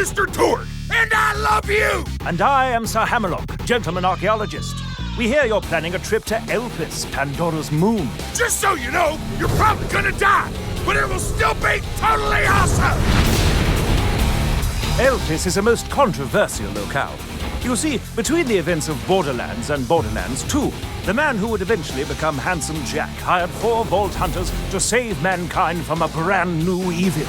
Mr. Torgue, and I love you! And I am Sir Hammerlock, gentleman archaeologist. We hear you're planning a trip to Elpis, Pandora's moon. Just so you know, you're probably gonna die, but it will still be totally awesome! Elpis is a most controversial locale. You see, between the events of Borderlands and Borderlands 2, the man who would eventually become Handsome Jack hired 4 Vault Hunters to save mankind from a brand new evil.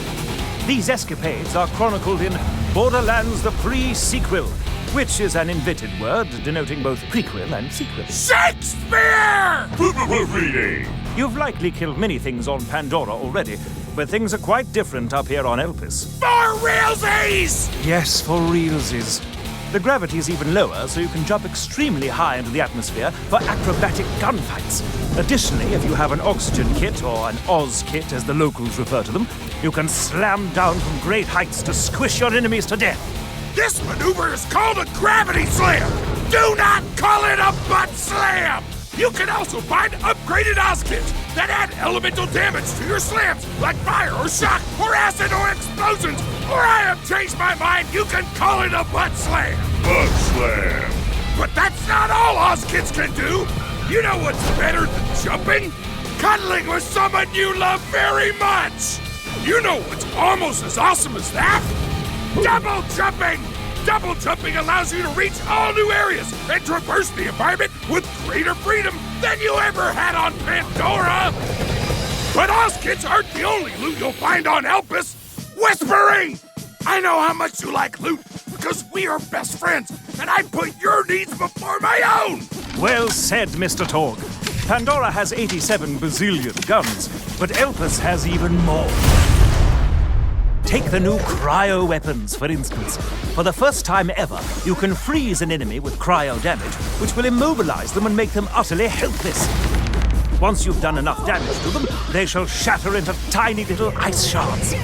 These escapades are chronicled in Borderlands the Pre-Sequel, which is an invented word denoting both prequel and sequel. Shakespeare! Reading! You've likely killed many things on Pandora already, but things are quite different up here on Elpis. For realsies! Yes, for realsies. The gravity is even lower, so you can jump extremely high into the atmosphere for acrobatic gunfights. Additionally, if you have an oxygen kit, or an Oz kit as the locals refer to them, you can slam down from great heights to squish your enemies to death. This maneuver is called a gravity slam! Do not call it a butt slam! You can also find upgraded Oz kits that add elemental damage to your slams, like fire or shock, or acid or explosions, or I have changed my mind, you can call it a butt slam! Butt slam! But that's not all Oz kits can do! You know what's better than jumping? Cuddling with someone you love very much! You know what's almost as awesome as that? Double jumping! Double jumping allows you to reach all new areas and traverse the environment with greater freedom than you ever had on Pandora! But Oz kits aren't the only loot you'll find on Elpis! Whispering! I know how much you like loot because we are best friends, and I put your needs before my own! Well said, Mr. Torgue. Pandora has 87 bazillion guns, but Elpis has even more. Take the new cryo weapons, for instance. For the first time ever, you can freeze an enemy with cryo damage, which will immobilize them and make them utterly helpless. Once you've done enough damage to them, they shall shatter into tiny little ice shards.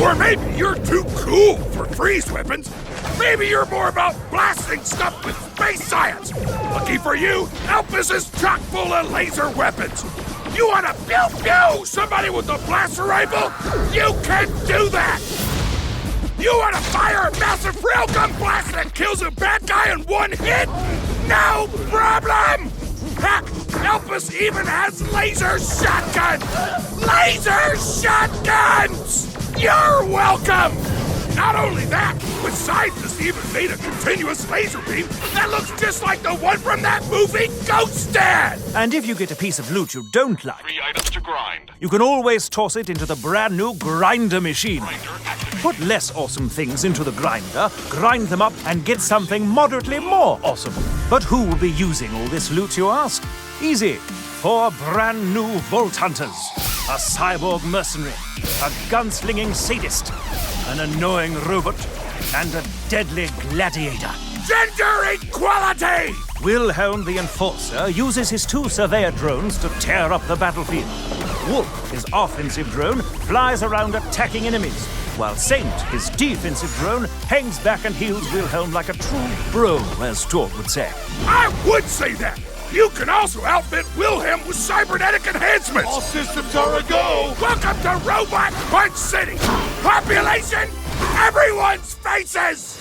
Or maybe you're too cool for freeze weapons. Maybe you're more about blasting stuff with space science. Lucky for you, Elpis is chock full of laser weapons. You want to pew-pew somebody with a blaster rifle? You can do that! You want to fire a massive railgun blast that kills a bad guy in one hit? No problem! Heck, Elpis even has laser shotguns! Laser shotguns! You're welcome! Not only that, but scientists even made a continuous laser beam that looks just like the one from that movie Ghost Dad! And if you get a piece of loot you don't like, 3 items to grind. you can always toss it into the brand new grinder machine. Put less awesome things into the grinder, grind them up, and get something moderately more awesome. But who will be using all this loot, you ask? Easy. 4 brand new Vault Hunters. A cyborg mercenary, a gunslinging sadist, an annoying robot, and a deadly gladiator. Gender equality! Wilhelm the Enforcer uses his 2 surveyor drones to tear up the battlefield. Wolf, his offensive drone, flies around attacking enemies, while Saint, his defensive drone, hangs back and heals Wilhelm like a true bro, as Torgue would say. I would say that! You can also outfit Wilhelm with cybernetic enhancements! All systems are a go! Welcome to Robot Punch City! Population, everyone's faces!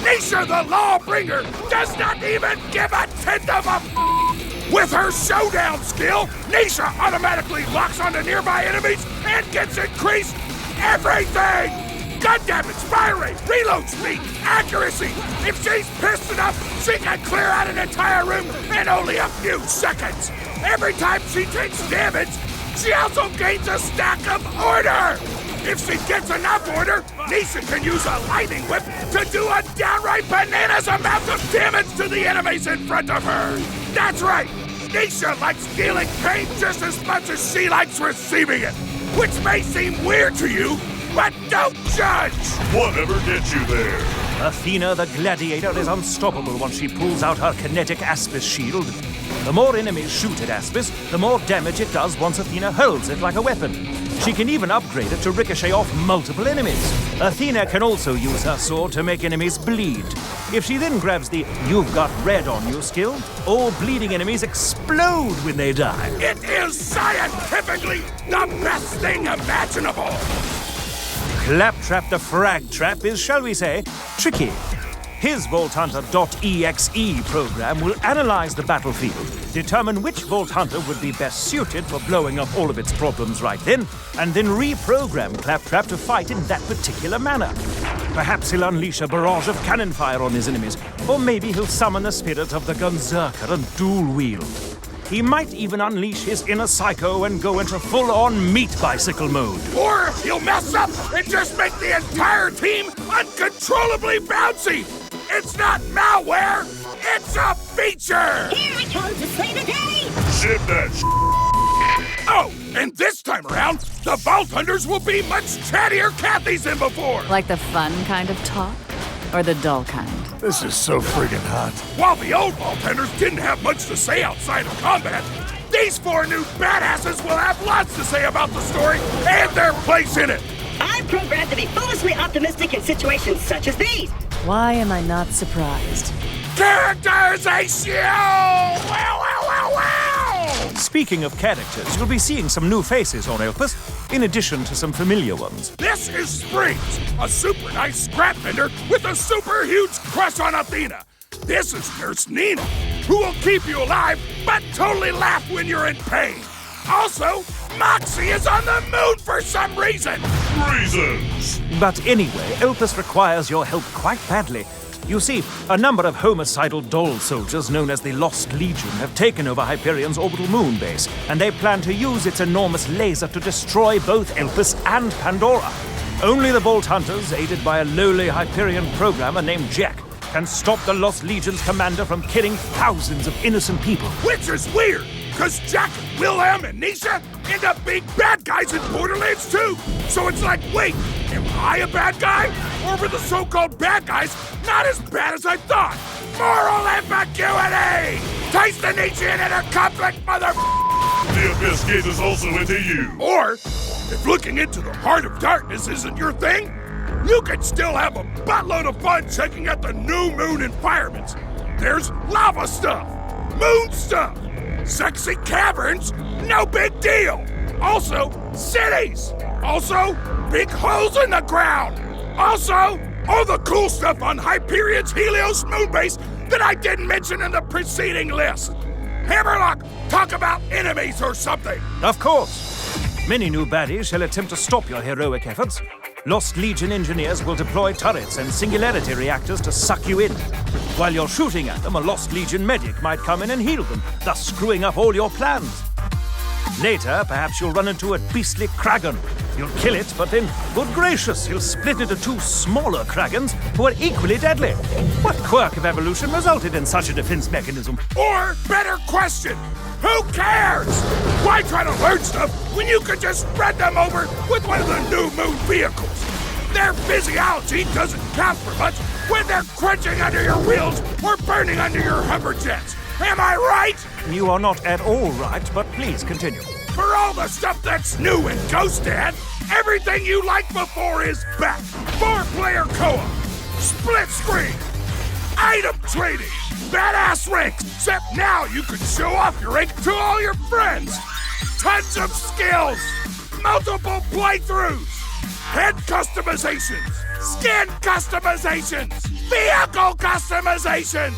Nisha the Lawbringer does not even give a tenth of a With her showdown skill, Nisha automatically locks onto nearby enemies and gets increased everything! Gun damage, fire rate, reload speed, accuracy! If she's pissed enough, she can clear out an entire room in only a few seconds! Every time she takes damage, she also gains a stack of order! If she gets enough order, Nisha can use a lightning whip to do a downright bananas amount of damage to the enemies in front of her! That's right! Nisha likes dealing pain just as much as she likes receiving it! Which may seem weird to you, but don't judge! Whatever gets you there? Athena the Gladiator is unstoppable once she pulls out her kinetic Aspis shield. The more enemies shoot at Aspis, the more damage it does once Athena holds it like a weapon. She can even upgrade it to ricochet off multiple enemies. Athena can also use her sword to make enemies bleed. If she then grabs the "You've got red on you" skill, all bleeding enemies explode when they die. It is scientifically the best thing imaginable! Claptrap the Frag Trap is, shall we say, tricky. His Vault Hunter.exe program will analyze the battlefield, determine which Vault Hunter would be best suited for blowing up all of its problems right then, and then reprogram Claptrap to fight in that particular manner. Perhaps he'll unleash a barrage of cannon fire on his enemies, or maybe he'll summon the spirit of the Gunzerker and dual wield. He might even unleash his inner psycho and go into full-on meat bicycle mode. Or he'll mess up and just make the entire team uncontrollably bouncy. It's not malware, it's a feature! Here it comes to save the day! Ship that Oh, and this time around, the Vault Hunters will be much chattier Cathys than before! Like the fun kind of talk? Or the dull kind? This is so friggin' hot. While the old Vault Hunters didn't have much to say outside of combat, these 4 new badasses will have lots to say about the story and their place in it! I'm programmed to be foolishly optimistic in situations such as these. Why am I not surprised? Characterization! Wow, wow, wow, wow! Speaking of characters, you'll be seeing some new faces on Elpis, in addition to some familiar ones. This is Springs, a super nice scrap vendor with a super huge crush on Athena. This is Nurse Nina, who will keep you alive but totally laugh when you're in pain. Also, Moxie is on the moon for some reason. Reasons. But anyway, Elpis requires your help quite badly. You see, a number of homicidal doll soldiers known as the Lost Legion have taken over Hyperion's orbital moon base, and they plan to use its enormous laser to destroy both Elpis and Pandora. Only the Vault Hunters, aided by a lowly Hyperion programmer named Jack, can stop the Lost Legion's commander from killing thousands of innocent people. Which is weird, because Jack, Wilhelm, and Nisha end up being bad guys in Borderlands too. So it's like, wait, am I a bad guy? Or were the so-called bad guys not as bad as I thought? Moral ambiguity! Taste the Nietzsche in a conflict, mother... The Abyss gazes also into you. Or, if looking into the heart of darkness isn't your thing, you can still have a buttload of fun checking out the new moon environments. There's lava stuff, moon stuff, sexy caverns, no big deal. Also, cities. Also, big holes in the ground. Also, all the cool stuff on Hyperion's Helios moonbase that I didn't mention in the preceding list. Hammerlock, talk about enemies or something. Of course. Many new baddies shall attempt to stop your heroic efforts. Lost Legion engineers will deploy turrets and singularity reactors to suck you in. While you're shooting at them, a Lost Legion medic might come in and heal them, thus screwing up all your plans. Later, perhaps you'll run into a beastly Kragan. You'll kill it, but then, good gracious, you'll split into 2 smaller Kragans who are equally deadly. What quirk of evolution resulted in such a defense mechanism? Or, better question, who cares? Why try to learn stuff when you could just spread them over with one of the new moon vehicles? Their physiology doesn't count for much when they're crunching under your wheels or burning under your hoverjets. Am I right? You are not at all right, but please continue. For all the stuff that's new in Ghost Dad, everything you liked before is back. 4-player co-op, split screen, item trading, badass ranks, except now you can show off your rank to all your friends. Tons of skills, multiple playthroughs, head customizations, skin customizations, vehicle customizations,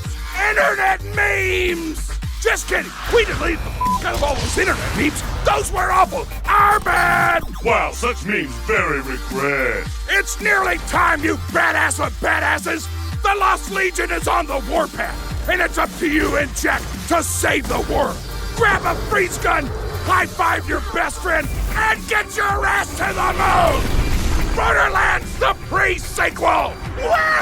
internet memes. Just kidding, we deleted the out of all those internet memes. Those were awful. Our bad. Wow, such memes very regret. It's nearly time, you badass of badasses. The Lost Legion is on the warpath, and it's up to you and Jack to save the world. Grab a freeze gun, high-five your best friend, and get your ass to the moon. Borderlands, the pre-sequel. Wow!